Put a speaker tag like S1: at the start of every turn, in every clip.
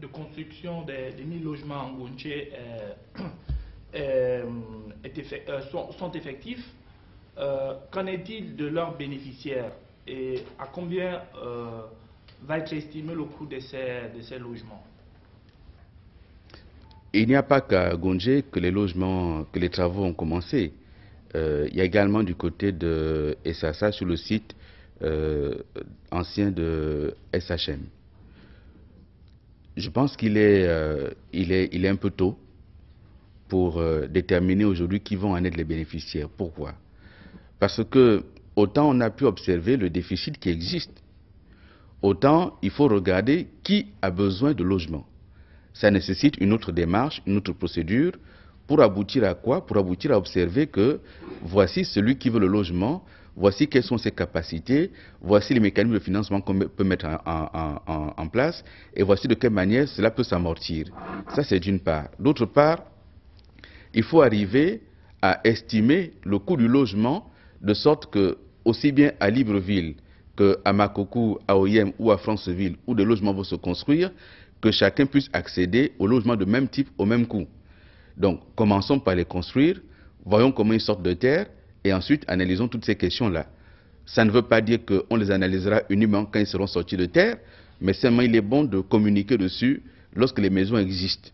S1: de construction des 1000 logements en Gontier sont effectifs. Qu'en est-il de leurs bénéficiaires et à combien va être estimé le coût de ces logements?
S2: Il n'y a pas qu'à Gontier que les travaux ont commencé. Il y a également du côté de Essassa sur le site ancien de SHM. Je pense qu'il est un peu tôt pour déterminer aujourd'hui qui vont en être les bénéficiaires. Pourquoi? Parce que autant on a pu observer le déficit qui existe, autant il faut regarder qui a besoin de logement. Ça nécessite une autre démarche, une autre procédure, pour aboutir à quoi? Pour aboutir à observer que voici celui qui veut le logement, voici quelles sont ses capacités, voici les mécanismes de financement qu'on peut mettre en place, et voici de quelle manière cela peut s'amortir. Ça, c'est d'une part. D'autre part, il faut arriver à estimer le coût du logement de sorte que, aussi bien à Libreville qu'à Makokou, à Oyem ou à Franceville, où des logements vont se construire, que chacun puisse accéder aux logements de même type au même coût. Donc, commençons par les construire, voyons comment ils sortent de terre, et ensuite analysons toutes ces questions-là. Ça ne veut pas dire qu'on les analysera uniquement quand ils seront sortis de terre, mais seulement il est bon de communiquer dessus lorsque les maisons existent.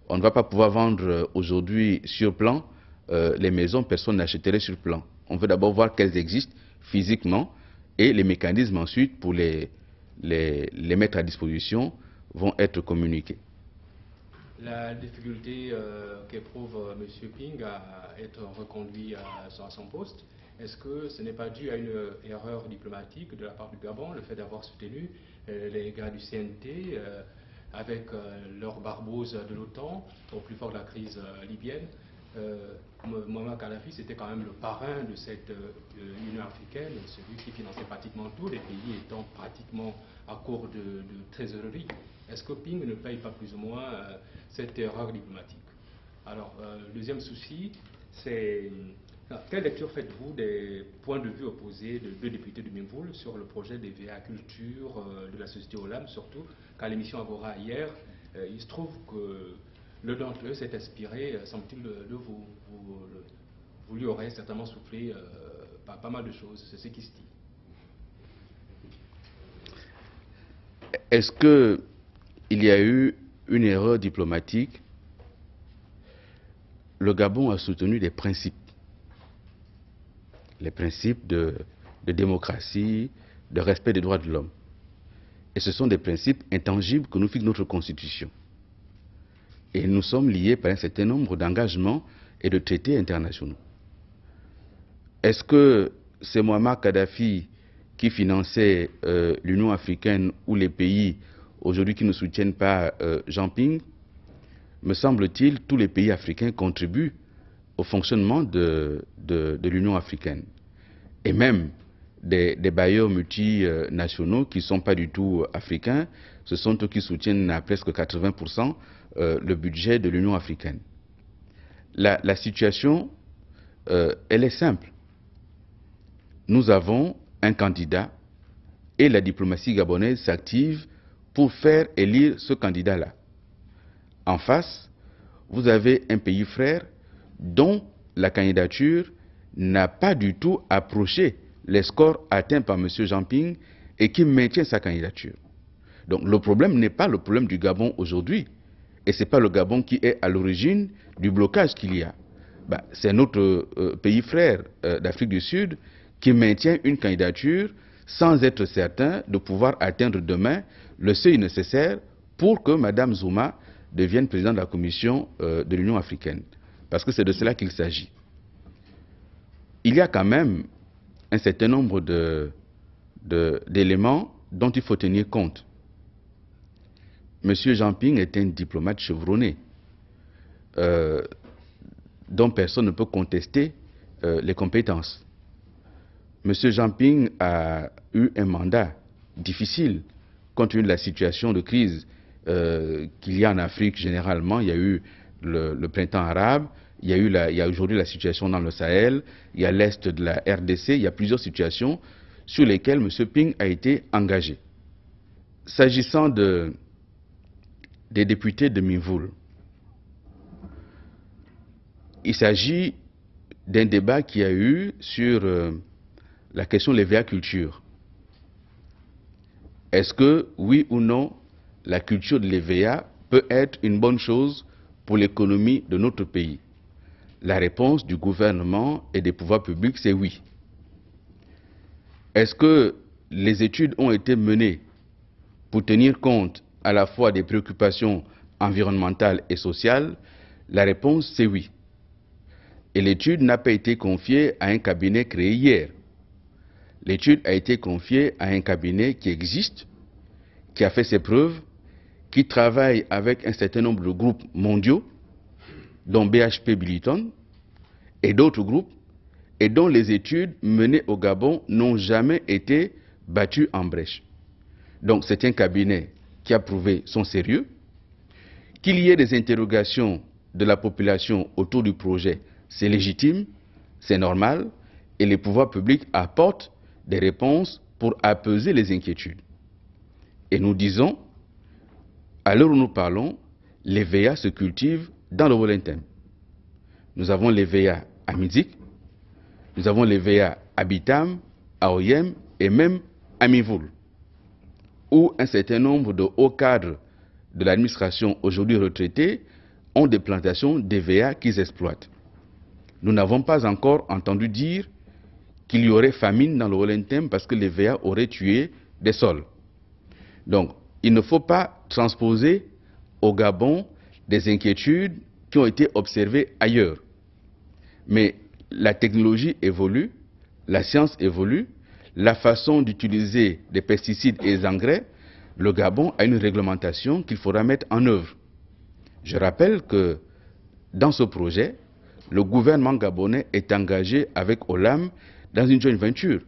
S2: On ne va pas pouvoir vendre aujourd'hui sur plan les maisons, personne n'achèterait sur plan. On veut d'abord voir qu'elles existent physiquement, et les mécanismes ensuite pour les mettre à disposition vont être communiqués.
S3: La difficulté qu'éprouve M. Ping à être reconduit à son poste, est-ce que ce n'est pas dû à une erreur diplomatique de la part du Gabon, le fait d'avoir soutenu les gars du CNT avec leur barbose de l'OTAN au plus fort de la crise libyenne? Mouammar Kadhafi, c'était quand même le parrain de cette Union africaine, celui qui finançait pratiquement tous les pays étant pratiquement à court de trésorerie. Est-ce que Ping ne paye pas plus ou moins cette erreur diplomatique? Alors, deuxième souci, c'est quelle lecture faites-vous des points de vue opposés de deux députés de Mimboul sur le projet des VA Culture de la société Olam, surtout qu'à l'émission Agora hier, il se trouve que l'un d'entre eux s'est inspiré, semble-t-il, vous lui aurez certainement soufflé pas mal de choses, c'est ce qui se dit.
S2: Est-ce qu'il y a eu une erreur diplomatique? Le Gabon a soutenu des principes. Les principes de démocratie, de respect des droits de l'homme. Et ce sont des principes intangibles que nous fixe notre Constitution. Et nous sommes liés par un certain nombre d'engagements et de traités internationaux. Est-ce que c'est Mouammar Kadhafi qui finançait l'Union africaine ou les pays aujourd'hui qui ne soutiennent pas Jean Ping? Me semble-t-il, tous les pays africains contribuent au fonctionnement de l'Union africaine. Et même des bailleurs multinationaux qui ne sont pas du tout africains, ce sont eux qui soutiennent à presque 80% le budget de l'Union africaine. La situation, elle est simple. Nous avons un candidat et la diplomatie gabonaise s'active pour faire élire ce candidat-là. En face, vous avez un pays frère dont la candidature n'a pas du tout approché les scores atteints par M. Jean Ping et qui maintient sa candidature. Donc le problème n'est pas le problème du Gabon aujourd'hui et ce n'est pas le Gabon qui est à l'origine du blocage qu'il y a. C'est notre pays frère d'Afrique du Sud qui maintient une candidature sans être certain de pouvoir atteindre demain le seuil nécessaire pour que Mme Zuma devienne présidente de la Commission de l'Union africaine. Parce que c'est de cela qu'il s'agit. Il y a quand même un certain nombre d'éléments dont il faut tenir compte. M. Jean Ping est un diplomate chevronné, dont personne ne peut contester les compétences. M. Jean Ping a eu un mandat difficile compte tenu de la situation de crise qu'il y a en Afrique généralement. Il y a eu le printemps arabe, il y a aujourd'hui la situation dans le Sahel, il y a l'Est de la RDC, il y a plusieurs situations sur lesquelles M. Ping a été engagé. S'agissant des des députés de Minvoul. Il s'agit d'un débat qui a eu sur la question de l'EVA culture. Est-ce que, oui ou non, la culture de l'EVA peut être une bonne chose pour l'économie de notre pays? La réponse du gouvernement et des pouvoirs publics, c'est oui. Est-ce que les études ont été menées pour tenir compte à la fois des préoccupations environnementales et sociales? La réponse, c'est oui. Et l'étude n'a pas été confiée à un cabinet créé hier. L'étude a été confiée à un cabinet qui existe, qui a fait ses preuves, qui travaille avec un certain nombre de groupes mondiaux, dont BHP Billiton et d'autres groupes, et dont les études menées au Gabon n'ont jamais été battues en brèche. Donc c'est un cabinet qui a prouvé son sérieux. Qu'il y ait des interrogations de la population autour du projet, c'est légitime, c'est normal, et les pouvoirs publics apportent des réponses pour apaiser les inquiétudes. Et nous disons, à l'heure où nous parlons, l'EVA se cultive dans le Wolenthem. Nous avons l'EVA à Mizik, nous avons l'EVA à Bitam, à Oyem et même à Minvoul, où un certain nombre de hauts cadres de l'administration aujourd'hui retraités ont des plantations d'EVA qu'ils exploitent. Nous n'avons pas encore entendu dire qu'il y aurait famine dans le Wolenthem parce que l'EVA aurait tué des sols. Donc, il ne faut pas transposer au Gabon des inquiétudes qui ont été observées ailleurs. Mais la technologie évolue, la science évolue, la façon d'utiliser des pesticides et des engrais, le Gabon a une réglementation qu'il faudra mettre en œuvre. Je rappelle que dans ce projet, le gouvernement gabonais est engagé avec Olam dans une joint venture.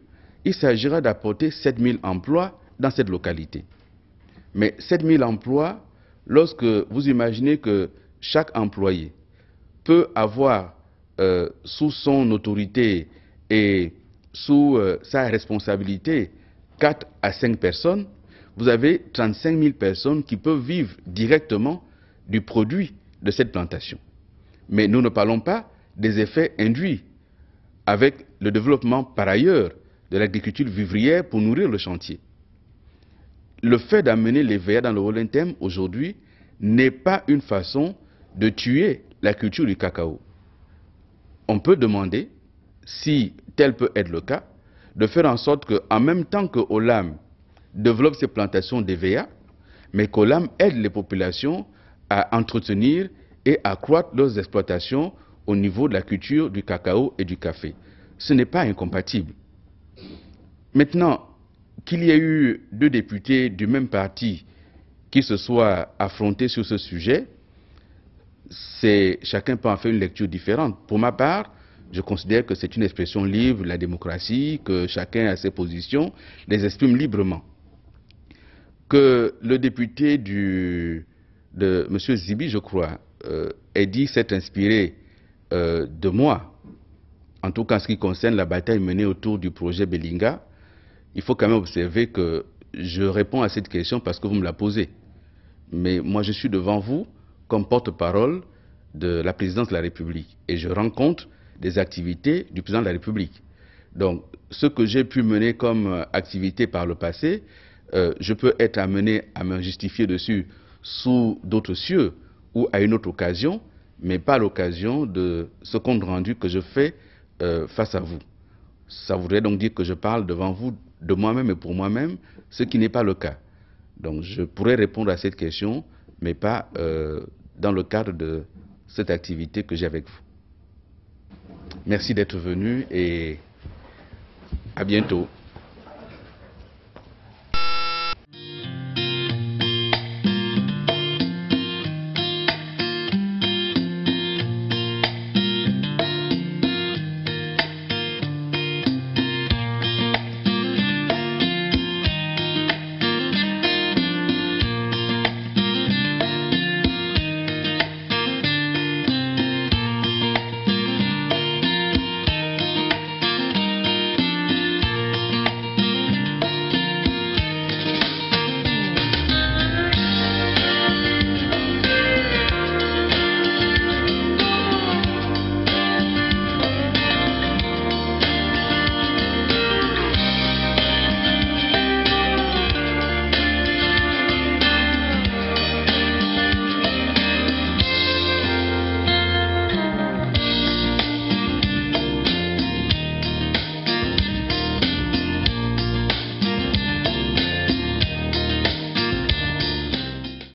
S2: Il s'agira d'apporter 7000 emplois dans cette localité. Mais 7000 emplois, lorsque vous imaginez que chaque employé peut avoir sous son autorité et sous sa responsabilité 4 à 5 personnes, vous avez 35 000 personnes qui peuvent vivre directement du produit de cette plantation. Mais nous ne parlons pas des effets induits avec le développement par ailleurs de l'agriculture vivrière pour nourrir le chantier. Le fait d'amener l'EVA dans le Wolenthem aujourd'hui n'est pas une façon de tuer la culture du cacao. On peut demander, si tel peut être le cas, de faire en sorte qu'en même temps que Olam développe ses plantations d'EVA, mais qu'Olam aide les populations à entretenir et à accroître leurs exploitations au niveau de la culture du cacao et du café. Ce n'est pas incompatible. Maintenant, qu'il y ait eu 2 députés du même parti qui se soient affrontés sur ce sujet, chacun peut en faire une lecture différente. Pour ma part, je considère que c'est une expression libre, la démocratie, que chacun a ses positions, les exprime librement. Que le député de M. Zibi, je crois, ait dit s'être inspiré de moi, en tout cas en ce qui concerne la bataille menée autour du projet Belinga, il faut quand même observer que je réponds à cette question parce que vous me la posez. Mais moi, je suis devant vous comme porte-parole de la présidence de la République et je rends compte des activités du président de la République. Donc, ce que j'ai pu mener comme activité par le passé, je peux être amené à me justifier dessus sous d'autres cieux ou à une autre occasion, mais pas à l'occasion de ce compte rendu que je fais face à vous. Ça voudrait donc dire que je parle devant vous de moi-même et pour moi-même, ce qui n'est pas le cas. Donc je pourrais répondre à cette question, mais pas dans le cadre de cette activité que j'ai avec vous. Merci d'être venu et à bientôt.